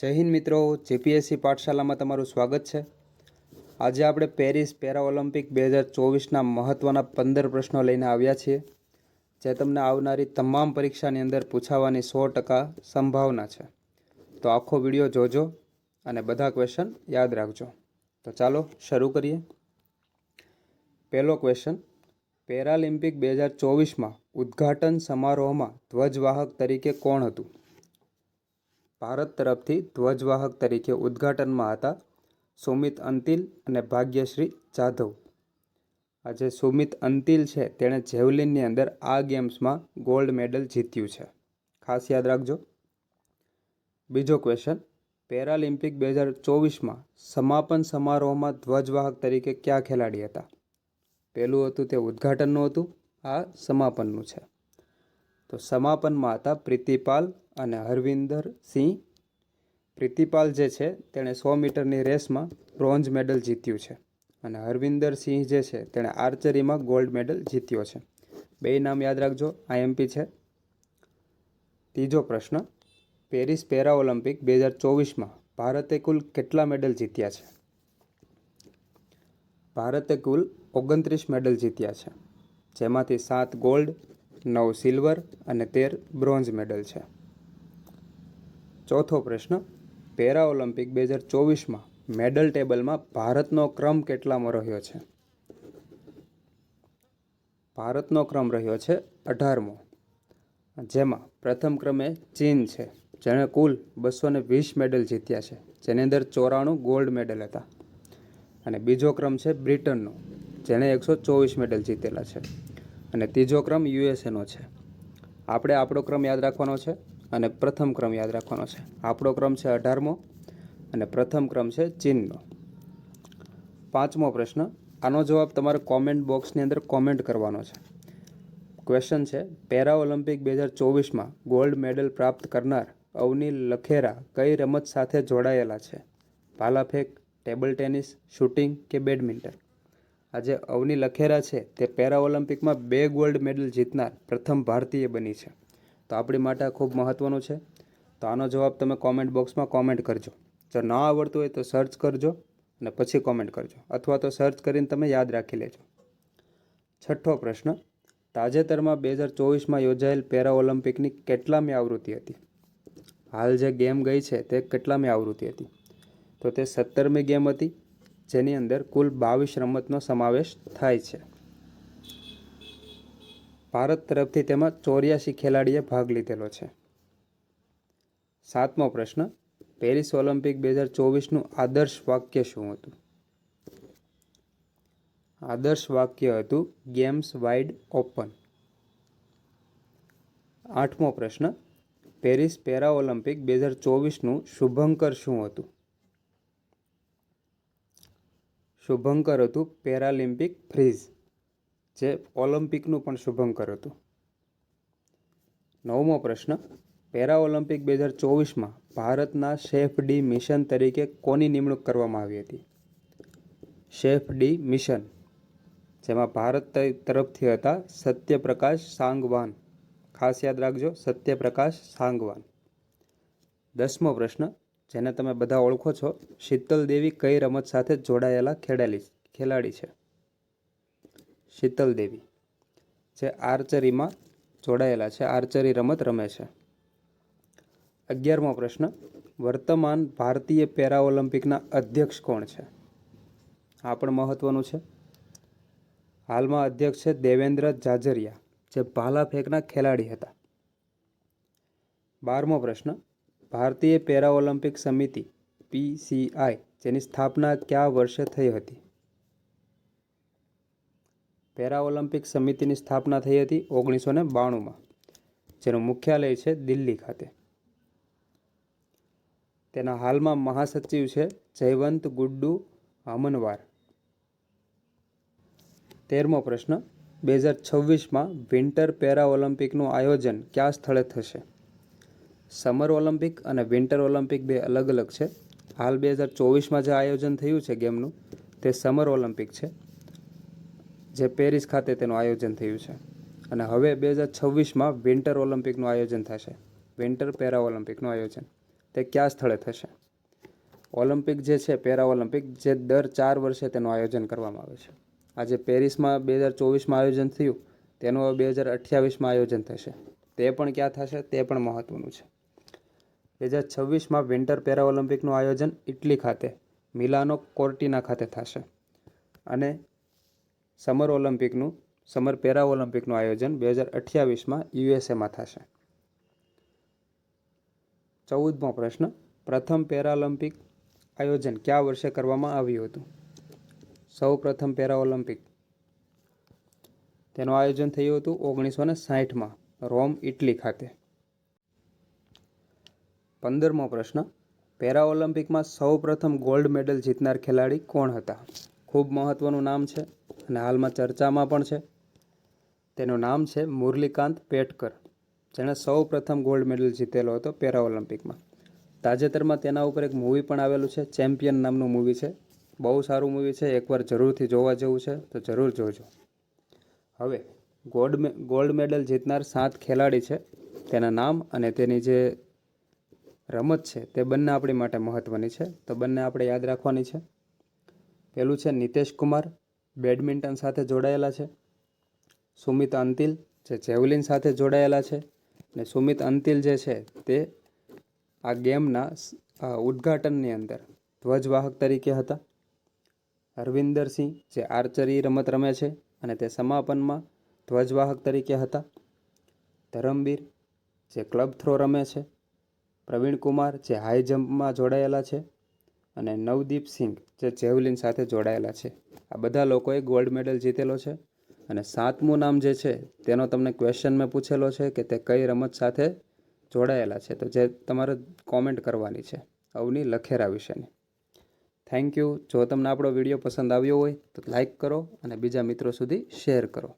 જય હિન્દ મિત્રો, જીપીએસસી પાઠશાલામાં તમારું સ્વાગત છે. આજે આપણે પેરિસ પેરા ઓલિમ્પિક 2024ના મહત્ત્વના 15 પ્રશ્નો લઈને આવ્યા છીએ, જે તમને આવનારી તમામ પરીક્ષાની અંદર પૂછાવાની 100% સંભાવના છે. તો આખો વિડીયો જોજો અને બધા ક્વેશ્ચન યાદ રાખજો. તો ચાલો શરૂ કરીએ. પહેલો ક્વેશ્ચન, પેરાલિમ્પિક 2024માં ઉદ્ઘાટન સમારોહમાં ધ્વજવાહક તરીકે કોણ હતું? ભારત તરફથી ધ્વજવાહક તરીકે ઉદ્ઘાટનમાં હતા સુમિત અંતિલ અને ભાગ્યશ્રી જાધવ. આજે સુમિત અંતિલ છે તેણે જેવલિનની અંદર આ ગેમ્સમાં ગોલ્ડ મેડલ જીત્યું છે, ખાસ યાદ રાખજો. બીજો ક્વેશ્ચન, પેરાલિમ્પિક 2024માં સમાપન સમારોહમાં ધ્વજવાહક તરીકે કયા ખેલાડી હતા? પહેલું હતું તે ઉદ્ઘાટનનું હતું, આ સમાપનનું છે. તો સમાપનમાં હતા પ્રીતિપાલ અને હરવિંદર સિંહ. પ્રીતિપાલ જે છે તેણે 100 મીટરની રેસમાં બ્રોન્ઝ મેડલ જીત્યું છે અને હરવિંદર સિંહ જે છે તેણે આર્ચરીમાં ગોલ્ડ મેડલ જીત્યો છે. બે નામ યાદ રાખજો, આઈએમપી છે. ત્રીજો પ્રશ્ન, પેરિસ પેરા ઓલિમ્પિક 2024માં ભારતે કુલ કેટલા મેડલ જીત્યા છે? ભારતે કુલ 29 મેડલ જીત્યા છે, જેમાંથી 7 ગોલ્ડ, 9 સિલ્વર અને 13 બ્રોન્ઝ મેડલ છે. ચોથો પ્રશ્ન, પેરા ઓલિમ્પિક 2024માં મેડલ ટેબલમાં ભારતનો ક્રમ કેટલામો રહ્યો છે? ભારતનો ક્રમ રહ્યો છે 18મો, જેમાં પ્રથમ ક્રમે ચીન છે, જેણે કુલ 220 મેડલ જીત્યા છે, જેની અંદર 94 ગોલ્ડ મેડલ હતા. અને બીજો ક્રમ છે બ્રિટનનો, જેણે 124 મેડલ જીતેલા છે. અને ત્રીજો ક્રમ યુએસએનો છે. આપણે આપણો ક્રમ યાદ રાખવાનો છે અને પ્રથમ ક્રમ યાદ રાખવાનો છે. આપણો ક્રમ છે 18મો અને પ્રથમ ક્રમ છે ચીનનો. પાંચમો પ્રશ્ન, આનો જવાબ તમારે કોમેન્ટ બોક્સની અંદર કોમેન્ટ કરવાનો છે. ક્વેશ્ચન છે, પેરા ઓલિમ્પિક 2024માં ગોલ્ડ મેડલ પ્રાપ્ત કરનાર અવની લખેરા કઈ રમત સાથે જોડાયેલા છે? ભાલાફેંક, ટેબલ ટેનિસ, શૂટિંગ કે બેડમિન્ટન? આજે અવની લખેરા છે તે પેરા ઓલિમ્પિકમાં 2 ગોલ્ડ મેડલ જીતનાર પ્રથમ ભારતીય બની છે. તો આપણી માટે આ ખૂબ મહત્ત્વનું છે. તો આનો જવાબ તમે કોમેન્ટ બોક્સમાં કોમેન્ટ કરજો. જો ન આવડતું હોય તો સર્ચ કરજો અને પછી કોમેન્ટ કરજો, અથવા તો સર્ચ કરીને તમે યાદ રાખી લેજો. છઠ્ઠો પ્રશ્ન, તાજેતરમાં 2024માં યોજાયેલ પેરા ઓલિમ્પિકની કેટલામી આવૃત્તિ હતી? હાલ જે ગેમ ગઈ છે તે કેટલામી આવૃત્તિ હતી? તો તે 17મી ગેમ હતી, જેની અંદર કુલ 22 રમતનો સમાવેશ થાય છે. ભારત તરફથી તેમાં 84 ખેલાડીએ ભાગ લીધેલો છે. સાતમો પ્રશ્ન, પેરિસ ઓલિમ્પિક 2024નું આદર્શ વાક્ય શું હતું? આદર્શ વાક્ય હતું ગેમ્સ વાઇડ ઓપન. આઠમો પ્રશ્ન, પેરિસ પેરા ઓલિમ્પિક 2024નું શુભંકર શું હતું? શુભંકર હતું પેરાલિમ્પિક ફ્રીઝ, જે ઓલિમ્પિકનું પણ શુભંકર હતું. નવમો પ્રશ્ન, પેરા ઓલિમ્પિક 2024માં ભારતના શેફ ડી મિશન તરીકે કોની નિમણૂક કરવામાં આવી હતી? શેફ ડી મિશન, જેમાં ભારત તરફથી હતા સત્યપ્રકાશ સાંગવાન. ખાસ યાદ રાખજો, સત્યપ્રકાશ સાંગવાન. 10મો પ્રશ્ન, જેને તમે બધા ઓળખો છો, શીતલ દેવી કઈ રમત સાથે જોડાયેલા ખેલાડી છે? શીતલ દેવી જે આર્ચરીમાં જોડાયેલા છે, આર્ચરી રમત રમે છે. 11મો પ્રશ્ન, વર્તમાન ભારતીય પેરા ઓલિમ્પિકના અધ્યક્ષ કોણ છે? આ પણ મહત્વનું છે. હાલમાં અધ્યક્ષ છે દેવેન્દ્ર ઝાઝરિયા, જે ભાલાફેંકના ખેલાડી હતા. 12મો પ્રશ્ન, ભારતીય પેરા ઓલિમ્પિક સમિતિ PCI જેની સ્થાપના કયા વર્ષે થઈ હતી? પેરા ઓલિમ્પિક સમિતિની સ્થાપના થઈ હતી 1992માં, જેનું મુખ્યાલય છે દિલ્હી ખાતે. તેના હાલમાં મહાસચિવ છે જયવંત ગુડ્ડુ હમનવાર. 13મો પ્રશ્ન, 2026માં વિન્ટર પેરા ઓલિમ્પિકનું આયોજન કયા સ્થળે થશે? સમર ઓલિમ્પિક અને વિન્ટર ઓલિમ્પિક બે અલગ અલગ છે. હાલ 2024માં જે આયોજન થયું છે ગેમનું તે સમર ઓલિમ્પિક છે, જે પેરિસ ખાતે તેનું આયોજન થયું છે. અને હવે 2026માં વિન્ટર ઓલિમ્પિકનું આયોજન થશે, વિન્ટર પેરા ઓલિમ્પિકનું આયોજન. તે કયા સ્થળે થશે? ઓલિમ્પિક જે છે પેરા ઓલિમ્પિક, જે દર 4 વર્ષે તેનું આયોજન કરવામાં આવે છે. આજે પેરિસમાં 2024માં આયોજન થયું, તેનું હવે 2028માં આયોજન થશે. તે પણ ક્યાં થશે તે પણ મહત્ત્વનું છે. 2026માં વિન્ટર પેરા ઓલિમ્પિકનું આયોજન ઇટલી ખાતે મિલાનો કોર્ટિના ખાતે થશે. અને સમર પેરા ઓલિમ્પિકનું આયોજન 2028માં યુએસએમાં થશે. 14મો પ્રશ્ન, પ્રથમ પેરાઓલિમ્પિક આયોજન કયા વર્ષે કરવામાં આવ્યું હતું? સૌ પ્રથમ પેરા ઓલિમ્પિક તેનું આયોજન થયું હતું 1960માં રોમ, ઇટલી ખાતે. 15મો પ્રશ્ન, પેરા ઓલિમ્પિકમાં સૌ પ્રથમ ગોલ્ડ મેડલ જીતનાર ખેલાડી કોણ હતા? ખૂબ મહત્ત્વનું નામ છે અને હાલમાં ચર્ચામાં પણ છે. તેનું નામ છે મુરલીકાંત પેટકર, જેણે સૌ પ્રથમ ગોલ્ડ મેડલ જીતેલો હતો પેરા ઓલિમ્પિકમાં. તાજેતરમાં તેના ઉપર એક મૂવી પણ આવેલું છે, ચેમ્પિયન નામનું મૂવી છે. બહુ સારું મૂવી છે, એકવાર જરૂરથી જોવા જેવું છે, તો જરૂર જોજો. હવે ગોલ્ડ મેડલ જીતનાર 7 ખેલાડી છે, તેના નામ અને તેની જે રમત છે તે બંને આપણી માટે મહત્ત્વની છે, તો બંને આપણે યાદ રાખવાની છે. પહેલું છે નિતેશ કુમાર, બેડમિન્ટન સાથે જોડાયેલા છે. સુમિત અંતિલ, જે જેવલિન સાથે જોડાયેલા છે. અને સુમિત અંતિલ જે છે તે આ ગેમના ઉદ્ઘાટનની અંદર ધ્વજવાહક તરીકે હતા. હરવિંદર સિંહ, જે આર્ચરી રમત રમે છે અને તે સમાપનમાં ધ્વજવાહક તરીકે હતા. ધરમબીર, જે ક્લબ થ્રો રમે છે. પ્રવીણ કુમાર, જે હાઈ જમ્પમાં જોડાયેલા છે. અને નવદીપ સિંઘ, જે જેવલિન સાથે જોડાયેલા છે. આ બધા લોકોએ ગોલ્ડ મેડલ જીતેલો છે. અને 7મું નામ જે છે તેનો તમને ક્વેશ્ચન મેં પૂછેલો છે કે તે કઈ રમત સાથે જોડાયેલા છે, તો જે તમારે કોમેન્ટ કરવાની છે અવની લખેરા વિશેની. Thank you. જો તમને આપણો વિડીયો પસંદ આવ્યો હોય તો લાઈક કરો અને બીજા મિત્રો સુધી શેર કરો.